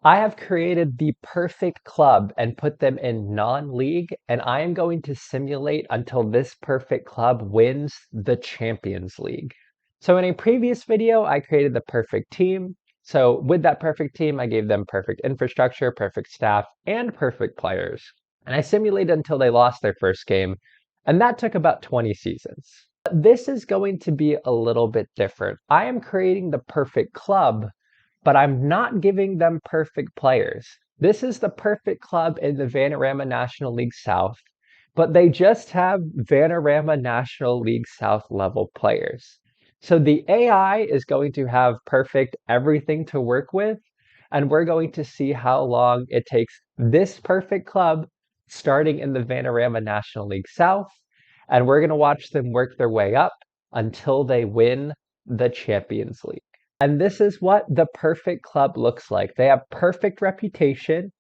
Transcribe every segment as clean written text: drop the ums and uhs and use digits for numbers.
I have created the perfect club and put them in non-league, and I am going to simulate until this perfect club wins the Champions League. So in a previous video, I created the perfect team. So with that perfect team, I gave them perfect infrastructure, perfect staff, and perfect players. And I simulated until they lost their first game, and that took about 20 seasons. This is going to be a little bit different. I am creating the perfect club, but I'm not giving them perfect players. This is the perfect club in the Vanarama National League South, but they just have Vanarama National League South level players. So the AI is going to have perfect everything to work with, and we're going to see how long it takes this perfect club starting in the Vanarama National League South, and we're going to watch them work their way up until they win the Champions League. And this is what the perfect club looks like. They have perfect reputation.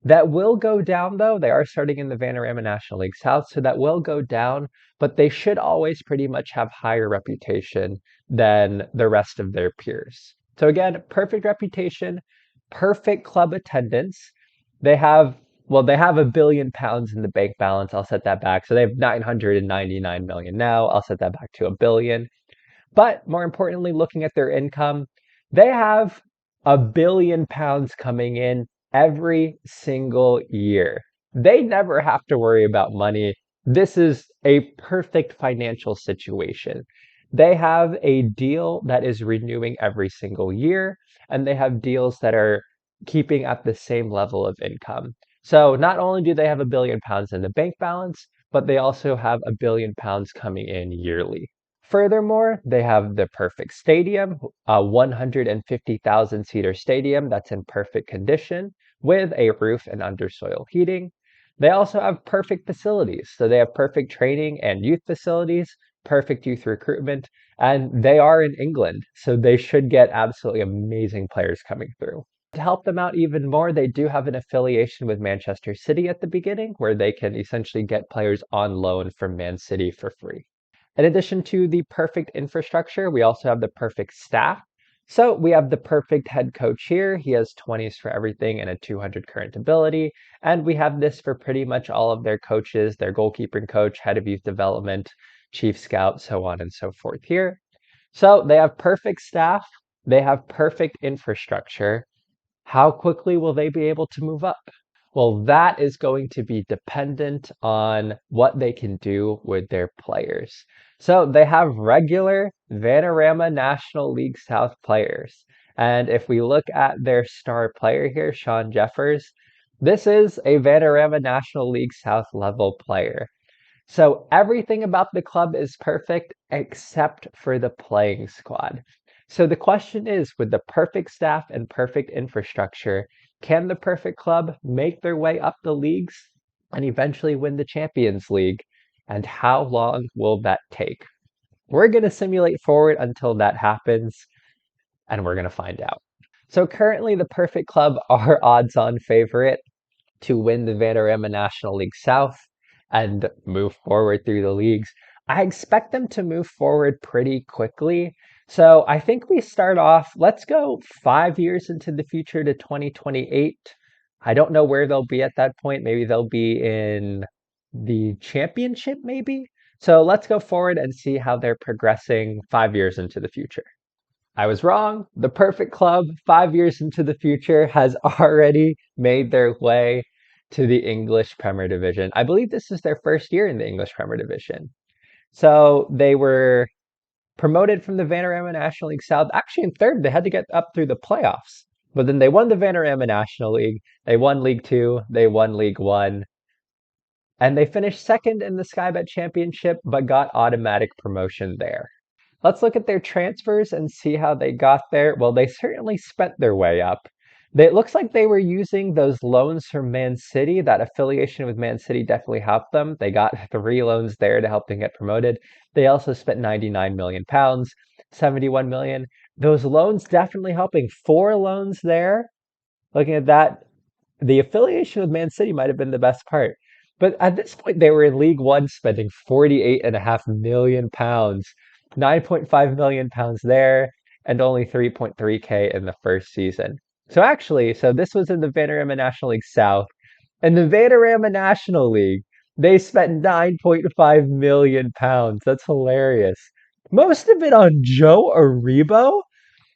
That will go down though. They are starting in the Vanarama National League South, so that will go down, but they should always pretty much have higher reputation than the rest of their peers. So again, perfect reputation, perfect club attendance. They have they have £1 billion in the bank balance. I'll set that back. So they have 999 million now. I'll set that back to £1 billion. But more importantly, looking at their income, they have £1 billion coming in every single year. They never have to worry about money. This is a perfect financial situation. They have a deal that is renewing every single year, and they have deals that are keeping at the same level of income. So not only do they have £1 billion in the bank balance, but they also have £1 billion coming in yearly. Furthermore, they have the perfect stadium, a 150,000 seater stadium that's in perfect condition with a roof and undersoil heating. They also have perfect facilities. So they have perfect training and youth facilities, perfect youth recruitment, and they are in England. So they should get absolutely amazing players coming through. To help them out even more, they do have an affiliation with Manchester City at the beginning where they can essentially get players on loan from Man City for free. In addition to the perfect infrastructure, we also have the perfect staff. So we have the perfect head coach here. He has 20s for everything and a 200 current ability. And we have this for pretty much all of their coaches, their goalkeeping coach, head of youth development, chief scout, so on and so forth here. So they have perfect staff. They have perfect infrastructure. How quickly will they be able to move up? Well, that is going to be dependent on what they can do with their players. So they have regular Vanarama National League South players. And if we look at their star player here, Sean Jeffers, this is a Vanarama National League South level player. So everything about the club is perfect except for the playing squad. So the question is, with the perfect staff and perfect infrastructure, can the perfect club make their way up the leagues and eventually win the Champions League? And how long will that take? We're going to simulate forward until that happens, and we're going to find out. So currently, the perfect club are odds-on favorite to win the Vanarama National League South and move forward through the leagues. I expect them to move forward pretty quickly. So I think we start off, let's go 5 years into the future to 2028. I don't know where they'll be at that point. Maybe they'll be in the championship, maybe. So let's go forward and see how they're progressing 5 years into the future. I was wrong. The perfect club, 5 years into the future, has already made their way to the English Premier Division. I believe this is their first year in the English Premier Division. So they were promoted from the Vanarama National League South. Actually, in third, they had to get up through the playoffs. But then they won the Vanarama National League. They won League Two. They won League One. And they finished second in the Sky Bet Championship, but got automatic promotion there. Let's look at their transfers and see how they got there. Well, they certainly spent their way up. It looks like they were using those loans from Man City. That affiliation with Man City definitely helped them. They got 3 loans there to help them get promoted. They also spent £99 million, 71 million. Those loans definitely helping. 4 loans there. Looking at that, the affiliation with Man City might have been the best part. But at this point, they were in League One spending £48.5 million, £9.5 million there, and only 3.3K in the first season. So this was in the Vanarama National League South. In the Vanarama National League, they spent 9.5 million pounds. That's hilarious. Most of it on Joe Aribo.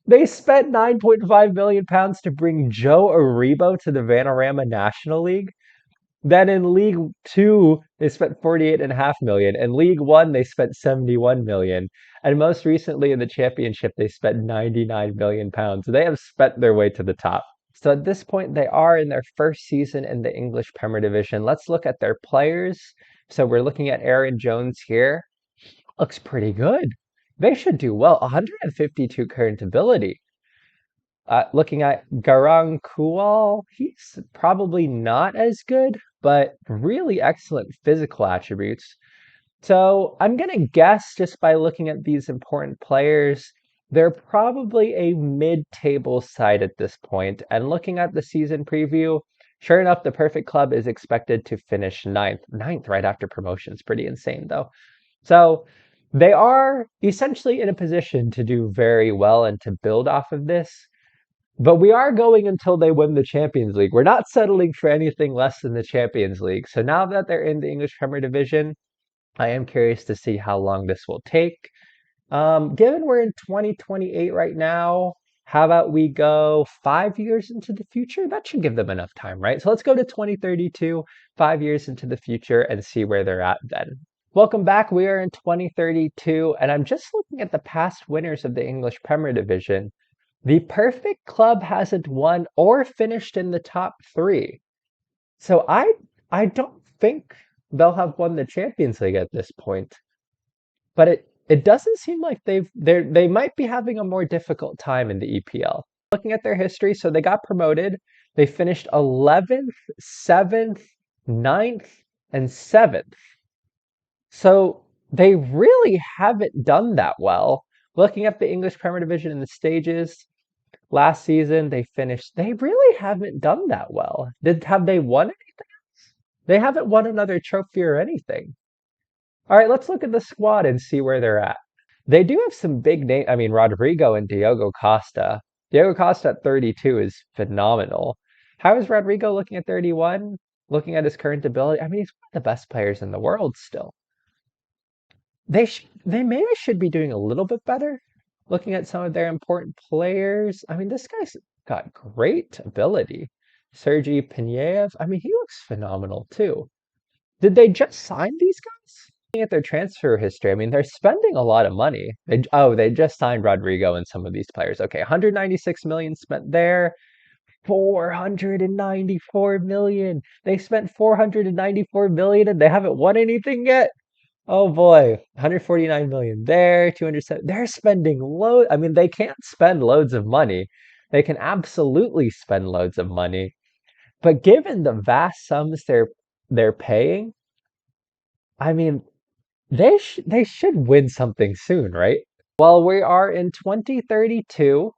They spent 9.5 million pounds to bring Joe Aribo to the Vanarama National League. Then in League Two, they spent 48.5 million. In League One, they spent 71 million. And most recently in the championship, they spent 99 million pounds. They have spent their way to the top. So at this point, they are in their first season in the English Premier Division. Let's look at their players. So we're looking at Aaron Jones here. Looks pretty good. They should do well. 152 current ability. Looking at Garang Kual, he's probably not as good, but really excellent physical attributes. So I'm going to guess just by looking at these important players, they're probably a mid-table side at this point. And looking at the season preview, sure enough, the Perfect Club is expected to finish ninth. Ninth right after promotion is pretty insane, though. So they are essentially in a position to do very well and to build off of this. But we are going until they win the Champions League. We're not settling for anything less than the Champions League. So now that they're in the English Premier Division, I am curious to see how long this will take. Given we're in 2028 right now, how about we go 5 years into the future? That should give them enough time, right? So let's go to 2032, 5 years into the future, and see where they're at then. Welcome back. We are in 2032, and I'm just looking at the past winners of the English Premier Division. The Perfect Club hasn't won or finished in the top three. So I don't think they'll have won the Champions League at this point. But it doesn't seem like they might be having a more difficult time in the EPL. Looking at their history, so they got promoted. They finished 11th, 7th, 9th, and 7th. So they really haven't done that well. Looking at the English Premier Division in the stages, last season they really haven't done that well. Have they won anything? They haven't won another trophy or anything. All right, let's look at the squad and see where they're at. They do have some big names. I mean, Rodrigo and Diogo Costa. Diogo Costa at 32 is phenomenal. How is Rodrigo looking at 31? Looking at his current ability, I mean, he's one of the best players in the world still. They maybe should be doing a little bit better. Looking at some of their important players, I mean, this guy's got great ability. Sergi Pinev, I mean, he looks phenomenal too. Did they just sign these guys? Looking at their transfer history, I mean, they're spending a lot of money. They just signed Rodrigo and some of these players. Okay, 196 million spent there. 494 million. They spent 494 million and they haven't won anything yet. Oh boy, 149 million there, 207. They're spending load. I mean, they can't spend loads of money. They can absolutely spend loads of money. But given the vast sums they're paying, I mean, they should win something soon, right? Well, we are in 2032.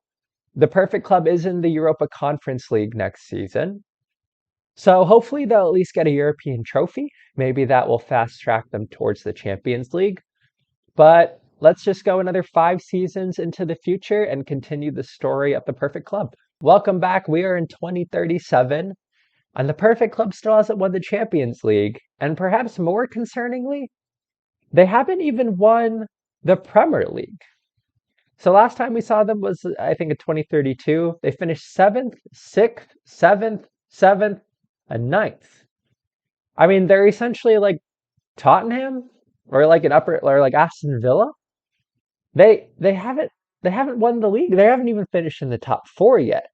The Perfect Club is in the Europa Conference League next season. So hopefully they'll at least get a European trophy. Maybe that will fast track them towards the Champions League. But let's just go another 5 seasons into the future and continue the story of the Perfect Club. Welcome back. We are in 2037, and the Perfect Club still hasn't won the Champions League. And perhaps more concerningly, they haven't even won the Premier League. So last time we saw them was, I think, in 2032. They finished 7th, 6th, 7th, 7th, and 9th. I mean, they're essentially like Tottenham or like Aston Villa. They haven't won the league. They haven't even finished in the top four yet.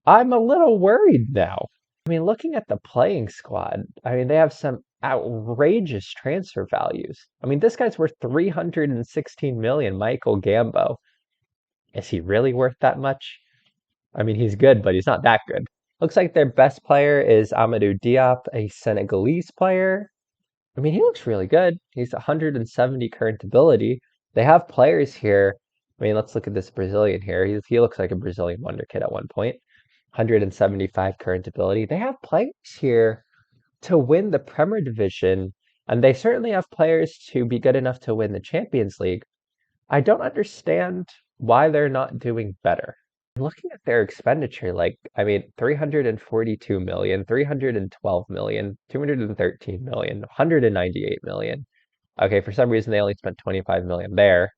I'm a little worried now. I mean, looking at the playing squad, I mean, they have some outrageous transfer values. I mean, this guy's worth 316 million, Michael Gambo. Is he really worth that much? I mean, he's good, but he's not that good. Looks like their best player is Amadou Diop, a Senegalese player. I mean, he looks really good. He's 170 current ability. They have players here. I mean, let's look at this Brazilian here. He looks like a Brazilian wonder kid at one point. 175 current ability. They have players here to win the Premier Division, and they certainly have players to be good enough to win the Champions League. I don't understand why they're not doing better. Looking at their expenditure, like, I mean, 342 million, 312 million, 213 million, 198 million. Okay, for some reason they only spent 25 million there.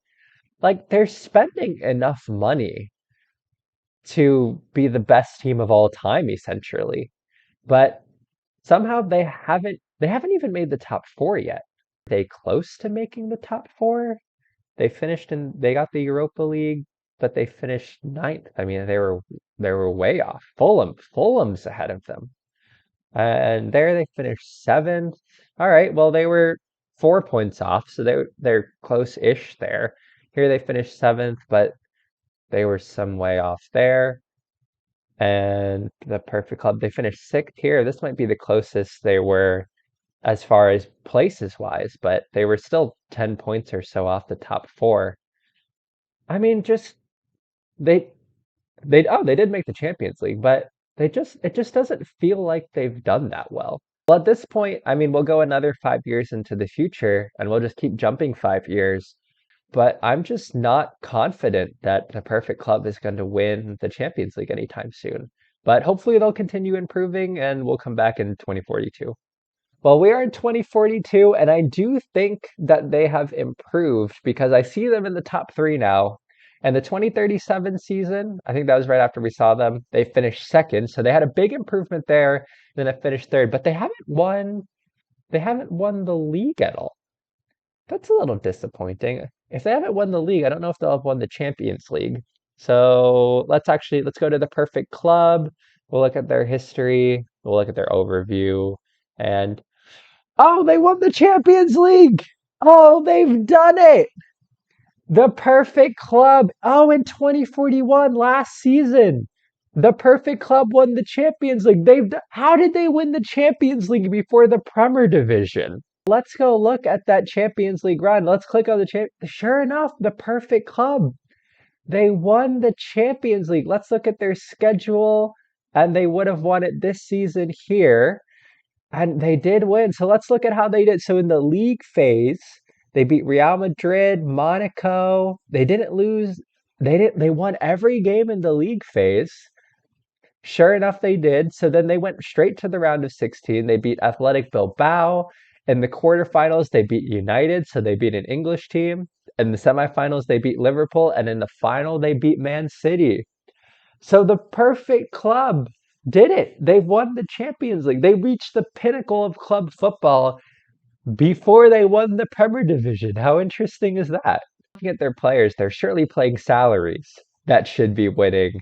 Like, they're spending enough money to be the best team of all time, essentially. But somehow they haven't even made the top four yet. Are they close to making the top four? They got the Europa League, but they finished ninth. I mean, they were way off. Fulham's ahead of them. And there they finished seventh. All right, well they were 4 points off, so they're close-ish there. Here they finished seventh, but they were some way off there. And the Perfect Club, they finished sixth here. This might be the closest they were as far as places wise, but they were still 10 points or so off the top four. I mean, just they they did make the Champions League, but it just doesn't feel like they've done that well. Well, at this point, I mean, we'll go another 5 years into the future and we'll just keep jumping 5 years. But I'm just not confident that the Perfect Club is going to win the Champions League anytime soon. But hopefully they'll continue improving and we'll come back in 2042. Well, we are in 2042, and I do think that they have improved because I see them in the top three now. And the 2037 season, I think that was right after we saw them, they finished second. So they had a big improvement there, then they finished third, but they haven't won the league at all. That's a little disappointing. If they haven't won the league, I don't know if they'll have won the Champions League. So let's go to the Perfect Club. We'll look at their history. We'll look at their overview. And oh, they won the Champions League. Oh, they've done it. The Perfect Club. Oh, in 2041, last season, the Perfect Club won the Champions League. How did they win the Champions League before the Premier Division? Let's go look at that Champions League run. Let's click on the champ. Sure enough, the Perfect Club. They won the Champions League. Let's look at their schedule, and they would have won it this season here. And they did win. So let's look at how they did. So in the league phase, they beat Real Madrid, Monaco. They didn't lose. They won every game in the league phase. Sure enough, they did. So then they went straight to the round of 16. They beat Athletic Bilbao. In the quarterfinals, they beat United, so they beat an English team. In the semifinals, they beat Liverpool, and in the final, they beat Man City. So the Perfect Club did it. They won the Champions League. They reached the pinnacle of club football before they won the Premier Division. How interesting is that? Looking at their players, they're surely playing salaries that should be winning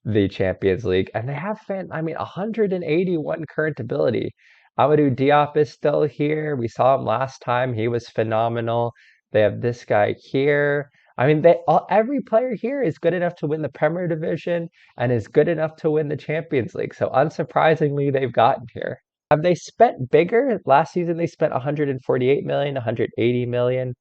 the Champions League. And they have, 181 current ability. Amadou Diop is still here. We saw him last time. He was phenomenal. They have this guy here. I mean, every player here is good enough to win the Premier Division and is good enough to win the Champions League. So unsurprisingly, they've gotten here. Have they spent bigger? Last season, they spent 148 million, 180 million.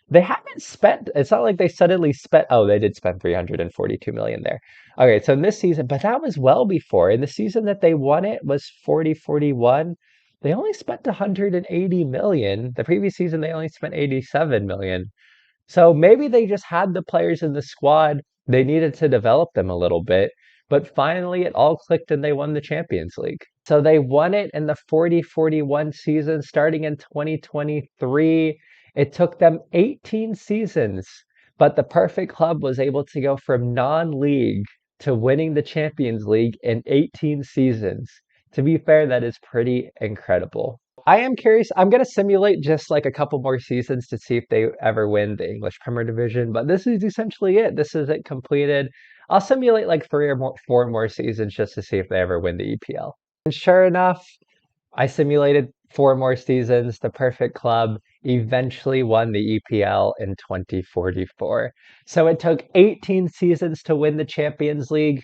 They haven't spent, it's not like they suddenly spent, oh, they did spend 342 million there. Okay, so in this season, but that was well before. In the season that they won it was 40-41. They only spent 180 million. The previous season, they only spent 87 million. So maybe they just had the players in the squad. They needed to develop them a little bit. But finally, it all clicked and they won the Champions League. So they won it in the 40-41 season starting in 2023. It took them 18 seasons, but the Perfect Club was able to go from non-league to winning the Champions League in 18 seasons. To be fair, that is pretty incredible. I am curious. I'm going to simulate just like a couple more seasons to see if they ever win the English Premier Division, but this is essentially it. This is it completed. I'll simulate like four more seasons just to see if they ever win the EPL. And sure enough, I simulated four more seasons. The Perfect Club eventually won the EPL in 2044. So it took 18 seasons to win the Champions League,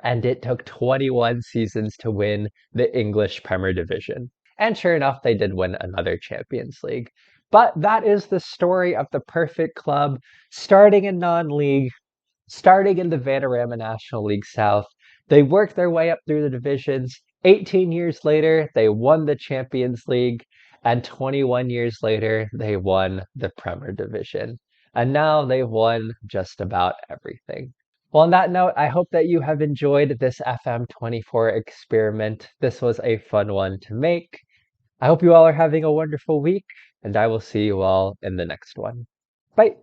and it took 21 seasons to win the English Premier Division. And sure enough, they did win another Champions League. But that is the story of the Perfect Club, starting in non-league, starting in the Vanarama National League South. They worked their way up through the divisions. 18 years later, they won the Champions League. And 21 years later, they won the Premier Division. And now they've won just about everything. Well, on that note, I hope that you have enjoyed this FM24 experiment. This was a fun one to make. I hope you all are having a wonderful week, and I will see you all in the next one. Bye.